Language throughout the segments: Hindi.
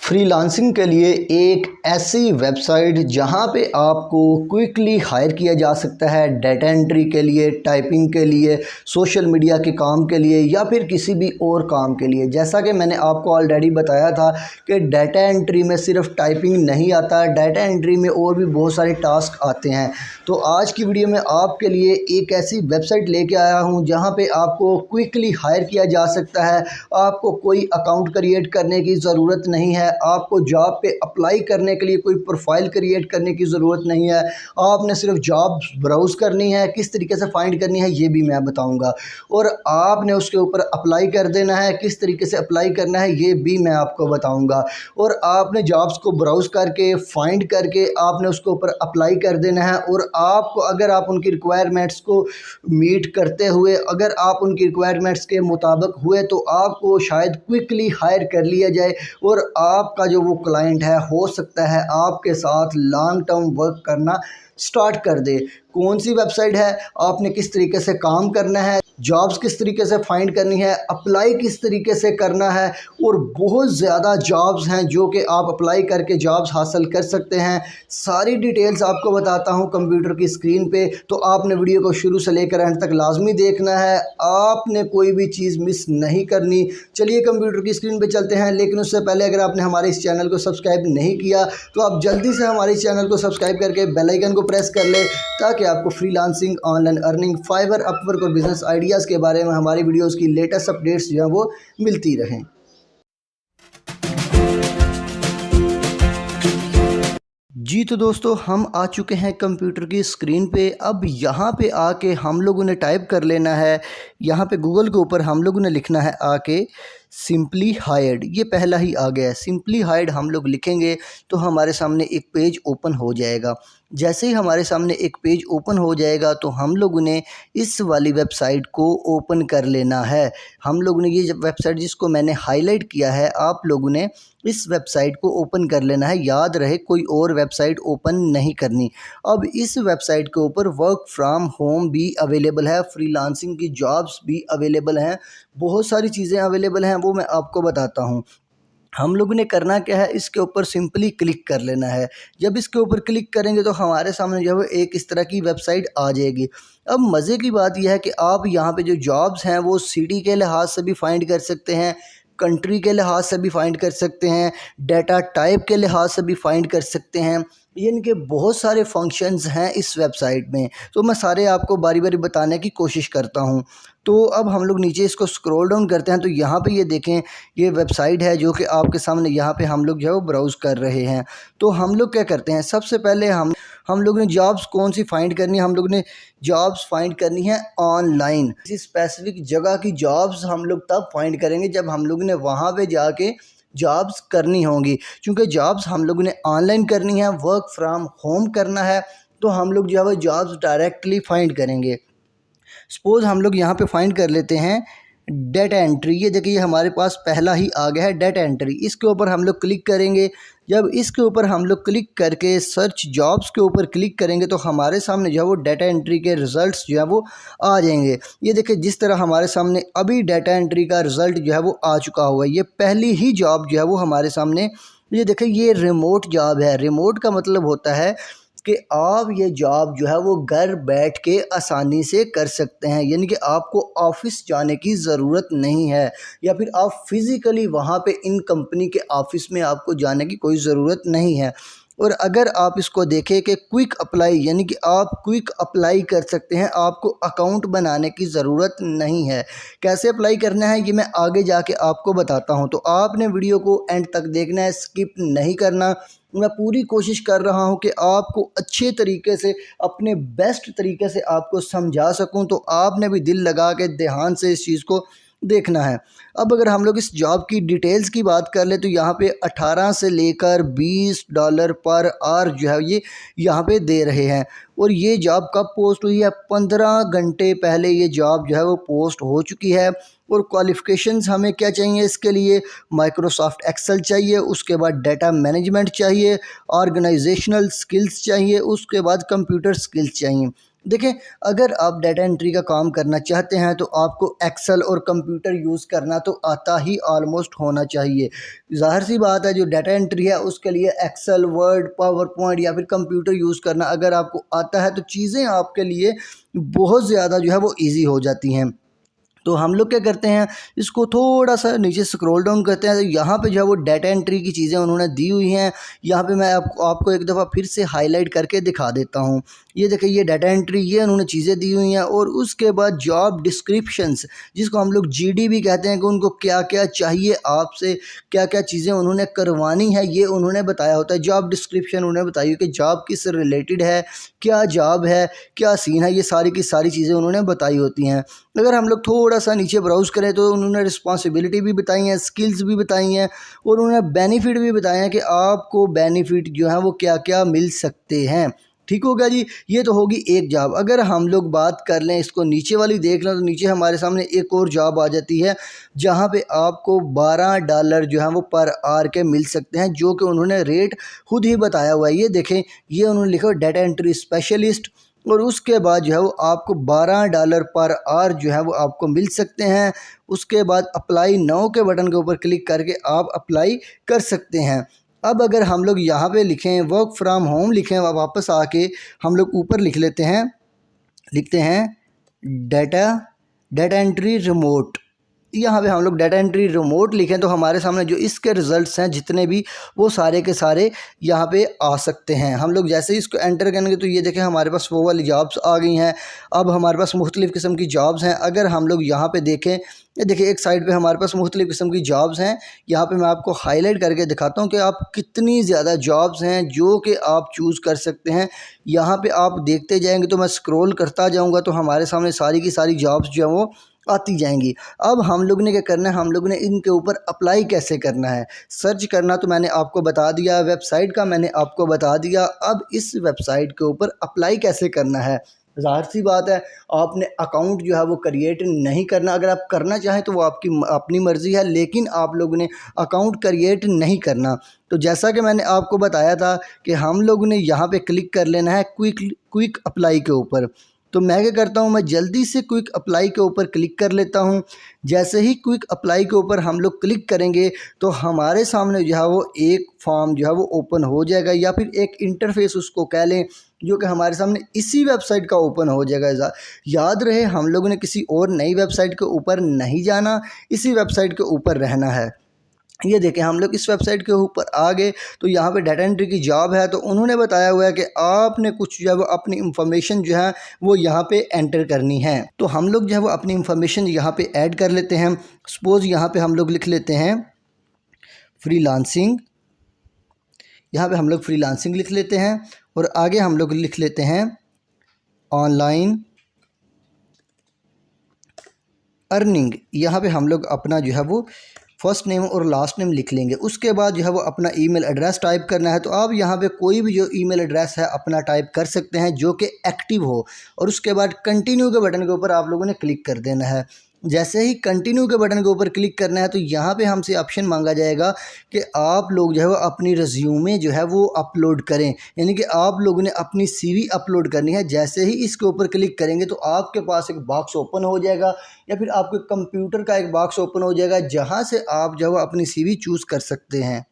फ्रीलांसिंग के लिए एक ऐसी वेबसाइट जहां पे आपको क्विकली हायर किया जा सकता है डाटा एंट्री के लिए, टाइपिंग के लिए, सोशल मीडिया के काम के लिए या फिर किसी भी और काम के लिए। जैसा कि मैंने आपको ऑलरेडी बताया था कि डाटा एंट्री में सिर्फ टाइपिंग नहीं आता, डाटा एंट्री में और भी बहुत सारे टास्क आते हैं। तो आज की वीडियो में आपके लिए एक ऐसी वेबसाइट लेके आया हूं जहां पे आपको क्विकली हायर किया जा सकता है। आपको कोई अकाउंट क्रिएट करने की ज़रूरत नहीं है, आपको जॉब पे अप्लाई करने के लिए कोई प्रोफाइल क्रिएट करने की ज़रूरत नहीं है। आपने सिर्फ जॉब ब्राउज़ करनी है, किस तरीके से फाइंड करनी है ये भी मैं बताऊंगा, और आपने उसके ऊपर अप्लाई कर देना है। किस तरीके से अप्लाई करना है ये भी मैं आपको बताऊंगा, और आपने जॉब्स को ब्राउज़ करके फाइंड करके आपने उसके ऊपर अप्लाई कर देना है। और आपको अगर आप उनकी रिक्वायरमेंट्स को मीट करते हुए, अगर आप उनकी रिक्वायरमेंट्स के मुताबिक हुए तो आपको शायद क्विकली हायर कर लिया जाए, और आपका जो वो क्लाइंट है हो सकता है आपके साथ लॉन्ग टर्म वर्क करना स्टार्ट कर दे। कौन सी वेबसाइट है, आपने किस तरीके से काम करना है, जॉब्स किस तरीके से फाइंड करनी है, अप्लाई किस तरीके से करना है, और बहुत ज़्यादा जॉब्स हैं जो कि आप अप्लाई करके जॉब्स हासिल कर सकते हैं। सारी डिटेल्स आपको बताता हूं कंप्यूटर की स्क्रीन पे, तो आपने वीडियो को शुरू से लेकर एंड तक लाजमी देखना है, आपने कोई भी चीज़ मिस नहीं करनी। चलिए कंप्यूटर की स्क्रीन पे चलते हैं, लेकिन उससे पहले अगर आपने हमारे इस चैनल को सब्सक्राइब नहीं किया तो आप जल्दी से हमारे इस चैनल को सब्सक्राइब करके बेल आइकन को प्रेस कर ले, ताकि आपको freelancing, online earning, Fiverr, Upwork और बिजनेस आइडियाज़ के बारे में हमारी वीडियोस की लेटेस्ट अपडेट्स जो हैं वो मिलती रहें। जी तो दोस्तों, हम आ चुके हैं कंप्यूटर की स्क्रीन पे। अब यहाँ पे आके हम लोगों ने टाइप कर लेना है, यहाँ पे गूगल के ऊपर हम लोगों ने लिखना है आके सिंपली हायर्ड। ये पहला ही आ गया है, सिंपली हायर्ड हम लोग लिखेंगे तो हमारे सामने एक पेज ओपन हो जाएगा। जैसे ही हमारे सामने एक पेज ओपन हो जाएगा तो हम लोगों ने इस वाली वेबसाइट को ओपन कर लेना है। हम लोगों ने ये वेबसाइट जिसको मैंने हाईलाइट किया है, आप लोगों ने इस वेबसाइट को ओपन कर लेना है। याद रहे, कोई और वेबसाइट ओपन नहीं करनी। अब इस वेबसाइट के ऊपर वर्क फ्रॉम होम भी अवेलेबल है, फ्रीलांसिंग की जॉब्स भी अवेलेबल हैं, बहुत सारी चीज़ें अवेलेबल हैं, वो मैं आपको बताता हूँ। हम लोगों ने करना क्या है, इसके ऊपर सिंपली क्लिक कर लेना है। जब इसके ऊपर क्लिक करेंगे तो हमारे सामने जो है एक इस तरह की वेबसाइट आ जाएगी। अब मज़े की बात यह है कि आप यहाँ पे जो जॉब्स हैं वो सिटी के लिहाज से भी फाइंड कर सकते हैं, कंट्री के लिहाज से भी फाइंड कर सकते हैं, डाटा टाइप के लिहाज से भी फाइंड कर सकते हैं। यानी कि बहुत सारे फंक्शंस हैं इस वेबसाइट में, तो मैं सारे आपको बारी बारी बताने की कोशिश करता हूं। तो अब हम लोग नीचे इसको स्क्रॉल डाउन करते हैं तो यहाँ पे ये देखें, ये वेबसाइट है जो कि आपके सामने यहाँ पे हम लोग जो है वो ब्राउज़ कर रहे हैं। तो हम लोग क्या करते हैं, सबसे पहले हम लोग ने जॉब्स कौन सी फाइंड करनी है, हम लोग ने जॉब्स फाइंड करनी है ऑनलाइन। किसी स्पेसिफिक जगह की जॉब्स हम लोग तब फाइंड करेंगे जब हम लोग ने वहाँ पे जाके जॉब्स करनी होंगी। क्योंकि जॉब्स हम लोगों ने ऑनलाइन करनी है, वर्क फ्रॉम होम करना है, तो हम लोग जो है वो जॉब्स डायरेक्टली फाइंड करेंगे। सपोज़ हम लोग यहाँ पे फाइंड कर लेते हैं डाटा एंट्री। ये देखिए हमारे पास पहला ही आ गया है डाटा एंट्री। इसके ऊपर हम लोग क्लिक करेंगे। जब इसके ऊपर हम लोग क्लिक करके सर्च जॉब्स के ऊपर क्लिक करेंगे तो हमारे सामने जो है वो डाटा एंट्री के रिज़ल्ट्स जो है वो आ जाएंगे। ये देखिए जिस तरह हमारे सामने अभी डाटा एंट्री का रिज़ल्ट जो है वो आ चुका हुआ है। ये पहली ही जॉब जो है वो हमारे सामने, ये देखिए ये रिमोट जॉब है। रिमोट का मतलब होता है कि आप ये जॉब जो है वो घर बैठ के आसानी से कर सकते हैं, यानी कि आपको ऑफिस जाने की ज़रूरत नहीं है, या फिर आप फिज़िकली वहाँ पे इन कंपनी के ऑफिस में आपको जाने की कोई ज़रूरत नहीं है। और अगर आप इसको देखें कि क्विक अप्लाई, यानी कि आप क्विक अप्लाई कर सकते हैं, आपको अकाउंट बनाने की ज़रूरत नहीं है। कैसे अप्लाई करना है ये मैं आगे जाके आपको बताता हूं, तो आपने वीडियो को एंड तक देखना है, स्किप नहीं करना। मैं पूरी कोशिश कर रहा हूं कि आपको अच्छे तरीके से, अपने बेस्ट तरीके से आपको समझा सकूं, तो आपने भी दिल लगा के ध्यान से इस चीज़ को देखना है। अब अगर हम लोग इस जॉब की डिटेल्स की बात कर ले तो यहाँ पे 18 से लेकर $20 पर आवर जो है ये यहाँ पे दे रहे हैं। और ये जॉब कब पोस्ट हुई है, 15 घंटे पहले ये जॉब जो है वो पोस्ट हो चुकी है। और क्वालिफ़िकेशंस हमें क्या चाहिए इसके लिए, माइक्रोसॉफ्ट एक्सेल चाहिए, उसके बाद डाटा मैनेजमेंट चाहिए, ऑर्गेनाइजेशनल स्किल्स चाहिए, उसके बाद कंप्यूटर स्किल्स चाहिए। देखें, अगर आप डाटा एंट्री का काम करना चाहते हैं तो आपको एक्सेल और कंप्यूटर यूज़ करना तो आता ही ऑलमोस्ट होना चाहिए। ज़ाहिर सी बात है, जो डाटा एंट्री है उसके लिए एक्सेल, वर्ड, पावर पॉइंट या फिर कंप्यूटर यूज़ करना अगर आपको आता है तो चीज़ें आपके लिए बहुत ज़्यादा जो है वो ईजी हो जाती हैं। तो हम लोग क्या करते हैं, इसको थोड़ा सा नीचे स्क्रॉल डाउन करते हैं, तो यहाँ पे जो है वो डाटा एंट्री की चीज़ें उन्होंने दी हुई हैं। यहाँ पे मैं आपको एक दफ़ा फिर से हाईलाइट करके दिखा देता हूँ। ये देखिए, ये डाटा एंट्री, ये उन्होंने चीज़ें दी हुई हैं। और उसके बाद जॉब डिस्क्रिप्शंस, जिसको हम लोग जीडी भी कहते हैं, कि उनको क्या क्या चाहिए आपसे, क्या क्या चीज़ें उन्होंने करवानी है, ये उन्होंने बताया होता है। जॉब डिस्क्रिप्शन उन्होंने बताई हो कि जॉब किस रिलेटेड है, क्या जॉब है, क्या सीन है, ये सारी की सारी चीज़ें उन्होंने बताई होती हैं। अगर हम लोग थोड़ा सा नीचे ब्राउज़ करें तो उन्होंने रिस्पॉन्सिबिलिटी भी बताई हैं, स्किल्स भी बताई हैं, और उन्होंने बेनिफिट भी बताए हैं कि आपको बेनिफिट जो है वो क्या क्या मिल सकते हैं। ठीक होगा जी, ये तो होगी एक जॉब। अगर हम लोग बात कर लें, इसको नीचे वाली देख लें, तो नीचे हमारे सामने एक और जॉब आ जाती है, जहाँ पे आपको $12 जो है वो पर आवर के मिल सकते हैं, जो कि उन्होंने रेट खुद ही बताया हुआ है। ये देखें, ये उन्होंने लिखा डाटा एंट्री स्पेशलिस्ट, और उसके बाद जो है वो आपको $12 पर आवर जो है वो आपको मिल सकते हैं। उसके बाद अप्लाई नाउ के बटन के ऊपर क्लिक करके आप अप्लाई कर सकते हैं। अब अगर हम लोग यहाँ पे लिखें वर्क फ्रॉम होम लिखें, वापस आके हम लोग ऊपर लिखते हैं डाटा डाटा एंट्री रिमोट। यहाँ पे हम लोग डाटा एंट्री रिमोट लिखें तो हमारे सामने जो इसके रिज़ल्ट्स हैं जितने भी, वो सारे के सारे यहाँ पे आ सकते हैं। हम लोग जैसे ही इसको एंटर करेंगे तो ये देखें, हमारे पास वो वाली जॉब्स आ गई हैं। अब हमारे पास मुख्तलिफ़ किस्म की जॉब्स हैं। अगर हम लोग यहाँ पे देखें, ये देखिए, एक साइड पे हमारे पास मुख्तलिफ़ किस्म की जॉब्स हैं। यहाँ पे मैं आपको हाईलाइट करके दिखाता हूँ कि आप कितनी ज़्यादा जॉब्स हैं जो कि आप चूज़ कर सकते हैं। यहाँ पे आप देखते जाएंगे तो मैं स्क्रॉल करता जाऊँगा तो हमारे सामने सारी की सारी जॉब्स जो हैं वो आती जाएंगी। अब हम लोग ने क्या करना है, हम लोग ने इनके ऊपर अप्लाई कैसे करना है, सर्च करना तो मैंने आपको बता दिया, वेबसाइट का मैंने आपको बता दिया। अब इस वेबसाइट के ऊपर अप्लाई कैसे करना है, ज़ाहिर सी बात है, आपने अकाउंट जो है वो क्रिएट नहीं करना। अगर आप करना चाहें तो वो आपकी अपनी मर्ज़ी है, लेकिन आप लोगों ने अकाउंट क्रिएट नहीं करना। तो जैसा कि मैंने आपको बताया था कि हम लोगों ने यहाँ पे क्लिक कर लेना है क्विक अप्लाई के ऊपर। तो मैं क्या करता हूँ, मैं जल्दी से क्विक अप्लाई के ऊपर क्लिक कर लेता हूँ। जैसे ही क्विक अप्लाई के ऊपर हम लोग क्लिक करेंगे तो हमारे सामने जो है वो एक फॉर्म जो है वो ओपन हो जाएगा, या फिर एक इंटरफेस उसको कह लें, जो कि हमारे सामने इसी वेबसाइट का ओपन हो जाएगा। याद रहे, हम लोगों ने किसी और नई वेबसाइट के ऊपर नहीं जाना, इसी वेबसाइट के ऊपर रहना है। ये देखें, हम लोग इस वेबसाइट के ऊपर आ गए तो यहाँ पे डाटा एंट्री की जॉब है। तो उन्होंने बताया हुआ है कि आपने कुछ जो है वो अपनी इंफॉर्मेशन जो है वो यहाँ पे एंटर करनी है। तो हम लोग जो है वो अपनी इंफॉर्मेशन यहाँ पे ऐड कर लेते हैं। सपोज़ यहाँ पे हम लोग लिख लेते हैं फ्रीलांसिंग। यहाँ पे हम लोग फ्रीलांसिंग लिख लेते हैं, और आगे हम लोग लिख लेते हैं ऑनलाइन अर्निंग। यहाँ पे हम लोग अपना जो है वो फर्स्ट नेम और लास्ट नेम लिख लेंगे। उसके बाद जो है वो अपना ईमेल एड्रेस टाइप करना है। तो आप यहाँ पे कोई भी जो ईमेल एड्रेस है अपना टाइप कर सकते हैं जो कि एक्टिव हो, और उसके बाद कंटिन्यू के बटन के ऊपर आप लोगों ने क्लिक कर देना है। जैसे ही कंटिन्यू के बटन के ऊपर क्लिक करना है तो यहाँ पे हमसे ऑप्शन मांगा जाएगा कि आप लोग जो है वो अपनी रिज्यूमे जो है वो अपलोड करें, यानी कि आप लोगों ने अपनी सीवी अपलोड करनी है। जैसे ही इसके ऊपर क्लिक करेंगे तो आपके पास एक बॉक्स ओपन हो जाएगा, या फिर आपके कंप्यूटर का एक बॉक्स ओपन हो जाएगा, जहाँ से आप जो है वो अपनी सीवी चूज़ कर सकते हैं।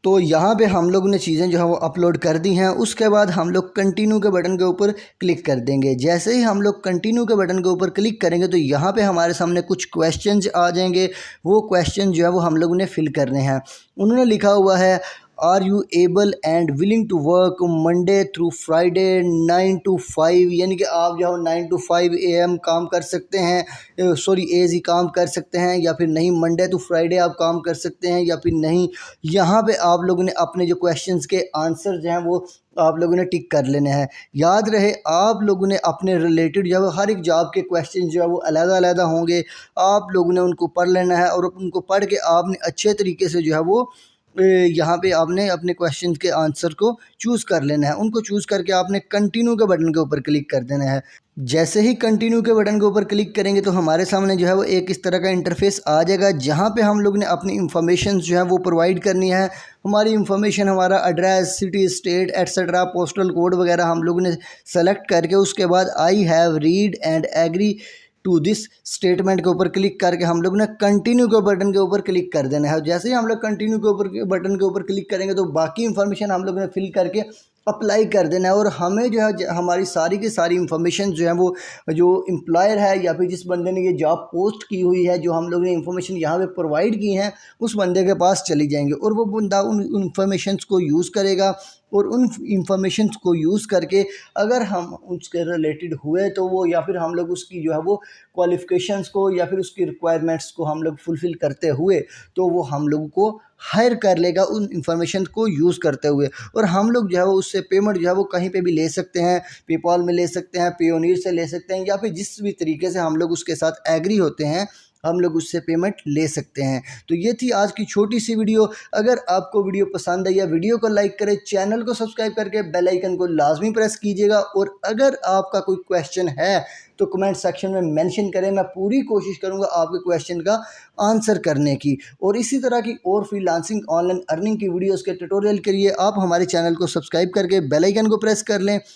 तो यहाँ पे हम लोग ने चीज़ें जो है वो अपलोड कर दी हैं। उसके बाद हम लोग कंटिन्यू के बटन के ऊपर क्लिक कर देंगे। जैसे ही हम लोग कंटिन्यू के बटन के ऊपर क्लिक करेंगे तो यहाँ पे हमारे सामने कुछ क्वेश्चंस आ जाएंगे। वो क्वेश्चन जो है वो हम लोगों ने फिल करने हैं। उन्होंने लिखा हुआ है, are you able and willing to work Monday through Friday 9 to 5, यानी कि आप जो है 9 to 5 AM काम कर सकते हैं, सॉरी AZ काम कर सकते हैं, या फिर नहीं मंडे टू फ्राइडे आप काम कर सकते हैं, या फिर नहीं। यहाँ पे आप लोगों ने अपने जो क्वेश्चंस के आंसर जो हैं वो आप लोगों ने टिक कर लेने हैं। याद रहे, आप लोगों ने अपने रिलेटेड जो है हर एक जॉब के क्वेश्चन जो है वो अलग-अलग होंगे, आप लोगों ने उनको पढ़ लेना है, और उनको पढ़ के आपने अच्छे तरीके से जो है वो यहाँ पे आपने अपने क्वेश्चन के आंसर को चूज़ कर लेना है। उनको चूज़ करके आपने कंटिन्यू के बटन के ऊपर क्लिक कर देना है। जैसे ही कंटिन्यू के बटन के ऊपर क्लिक करेंगे तो हमारे सामने जो है वो एक इस तरह का इंटरफेस आ जाएगा, जहाँ पे हम लोग ने अपनी इंफॉर्मेशन जो है वो प्रोवाइड करनी है। हमारी इंफॉर्मेशन, हमारा address, city, state etcetera, postal code वगैरह हम लोग ने सेलेक्ट करके उसके बाद I have read and agree to this statement के ऊपर क्लिक करके हम लोग ने कंटिन्यू के बटन के ऊपर क्लिक कर देना है। जैसे ही हम लोग कंटिन्यू के ऊपर बटन के ऊपर क्लिक करेंगे तो बाकी इंफॉर्मेशन हम लोग ने फिल करके अप्लाई कर देना है। और हमें जो है हमारी सारी की सारी इंफॉर्मेशन जो है वो जो एम्प्लॉयर है या फिर जिस बंदे ने ये जॉब पोस्ट की हुई है, जो हम लोग ने इंफॉर्मेशन यहाँ पे प्रोवाइड की हैं, उस बंदे के पास चली जाएंगे और वो बंदा उन इंफॉर्मेशन को यूज़ करेगा। और उन इंफॉर्मेशन को यूज़ करके अगर हम उसके रिलेटेड हुए तो वो, या फिर हम लोग उसकी जो है वो क्वालिफ़िकेशंस को या फिर उसकी रिक्वायरमेंट्स को हम लोग फुलफ़िल करते हुए, तो वो हम लोगों को हायर कर लेगा उन इंफॉर्मेशन को यूज़ करते हुए। और हम लोग जो है वो उससे पेमेंट जो है वो कहीं पे भी ले सकते हैं, पेपॉल में ले सकते हैं, पेयोनियर से ले सकते हैं, या फिर जिस भी तरीके से हम लोग उसके साथ एग्री होते हैं हम लोग उससे पेमेंट ले सकते हैं। तो ये थी आज की छोटी सी वीडियो। अगर आपको वीडियो पसंद आई या वीडियो को लाइक करें, चैनल को सब्सक्राइब करके बेल आइकन को लाजमी प्रेस कीजिएगा। और अगर आपका कोई क्वेश्चन है तो कमेंट सेक्शन में मेंशन करें, मैं पूरी कोशिश करूंगा आपके क्वेश्चन का आंसर करने की। और इसी तरह की और फ्रीलांसिंग ऑनलाइन अर्निंग की वीडियोस के ट्यूटोरियल के लिए आप हमारे चैनल को सब्सक्राइब करके बेल आइकन को प्रेस कर लें